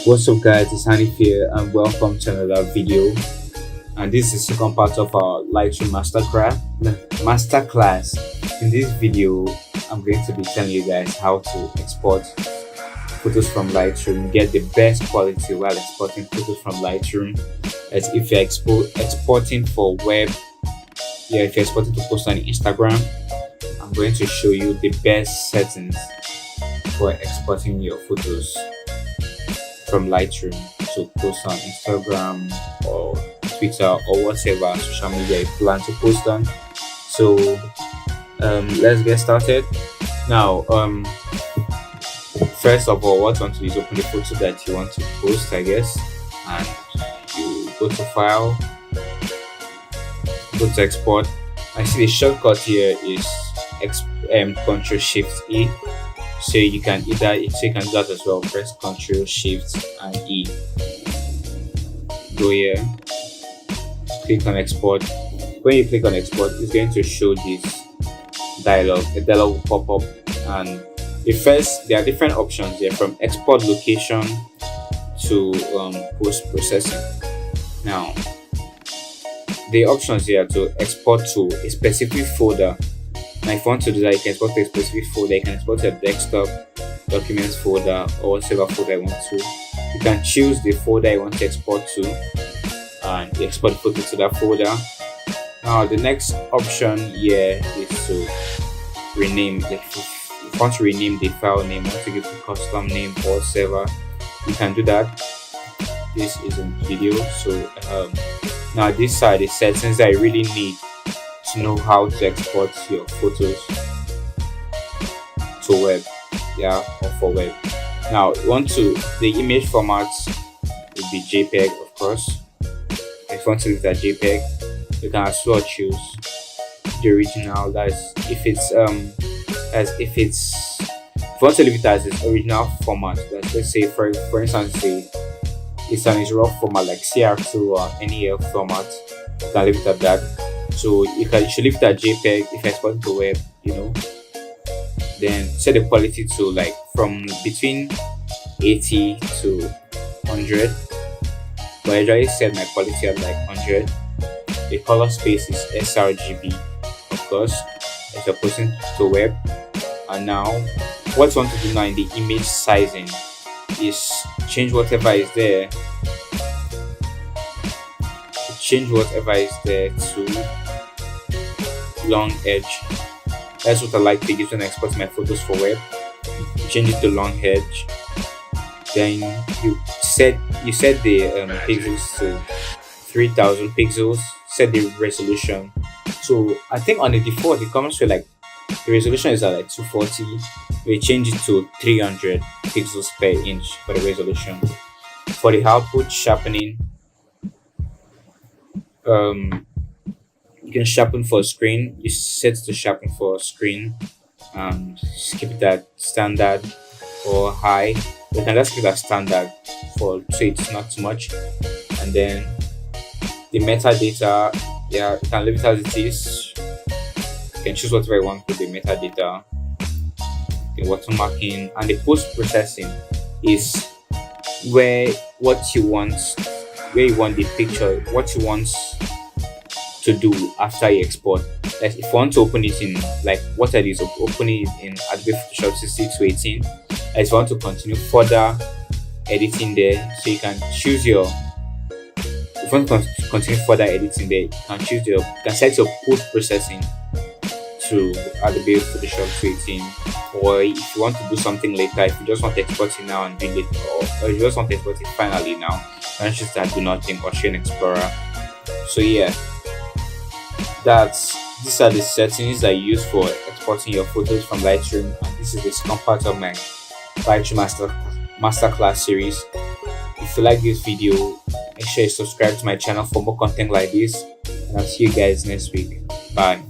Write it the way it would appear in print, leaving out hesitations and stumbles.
What's up guys, it's Hanif here and welcome to another video, and this is the second part of our Lightroom Masterclass. In this video, I'm going to be telling you guys how to export photos from Lightroom, get the best quality while exporting photos from Lightroom. As if you're exporting for web, if you're exporting to post on Instagram, I'm going to show you the best settings for exporting your photos from Lightroom to post on Instagram or Twitter or whatever social media you plan to post on. So let's get started now. First of all, what you want to do is open the photo that you want to post, I guess, and you go to file, go to export. I see the shortcut here is Ctrl Shift E. So you can do that as well. Press Ctrl Shift and E. Go here, click on export. When you click on export, it's going to show this dialog. A dialog will pop up, and there are different options here, from export location to post processing. Now the options here to export to a specific folder. Now if you want to do that, you can export to a specific folder. You can export to a desktop, documents folder, or whatever folder you want to. You can choose the folder you want to export to and you export the photo to that folder. Now the next option here is to rename. If you want to rename the file name, want to give it a custom name or whatever, you can do that. This is a video. So now this are the settings that I really need to know how to export your photos to web, or for web. Now the image format will be JPEG, of course. If you want to leave that JPEG, you can as well choose the original. That is if you want to leave it as its original format. Let's say for instance, it's on its raw format like CR2 or any other format. You can leave it at that. So you should leave that JPEG. If you export it to web, then set the quality to like from between 80 to 100. But I usually set my quality at like 100. The color space is sRGB, of course, if you're posting to web. And now, what you want to do now in the image sizing is change whatever is there. To long edge. That's what I like to use when I export my photos for web. Change it to long edge. Then you set the pixels to 3000 pixels. Set the resolution. So I think on the default it comes with like the resolution is at like 240. We change it to 300 pixels per inch for the resolution. For the output sharpening, you can sharpen for screen. You set to sharpen for screen. Keep it at standard or high. You can just keep it at standard so it's not too much. And then the metadata, you can leave it as it is. You can choose whatever you want with the metadata. The watermarking, and the post processing is where you want the picture, what you want to do after you export. Like if you want to open it in open it in Adobe Photoshop 16 to 18. If you want to continue further editing there, so you can choose if you want to continue further editing there, you can set your post processing to Adobe Photoshop 18. Or if you want to do something later, if you just want to export it now and do it, or you just want to export it finally now, you can choose that do nothing or Share in Explorer. So these are the settings I use for exporting your photos from Lightroom, and this is the second part of my Lightroom Masterclass series. If you like this video, make sure you subscribe to my channel for more content like this, and I'll see you guys next week. Bye.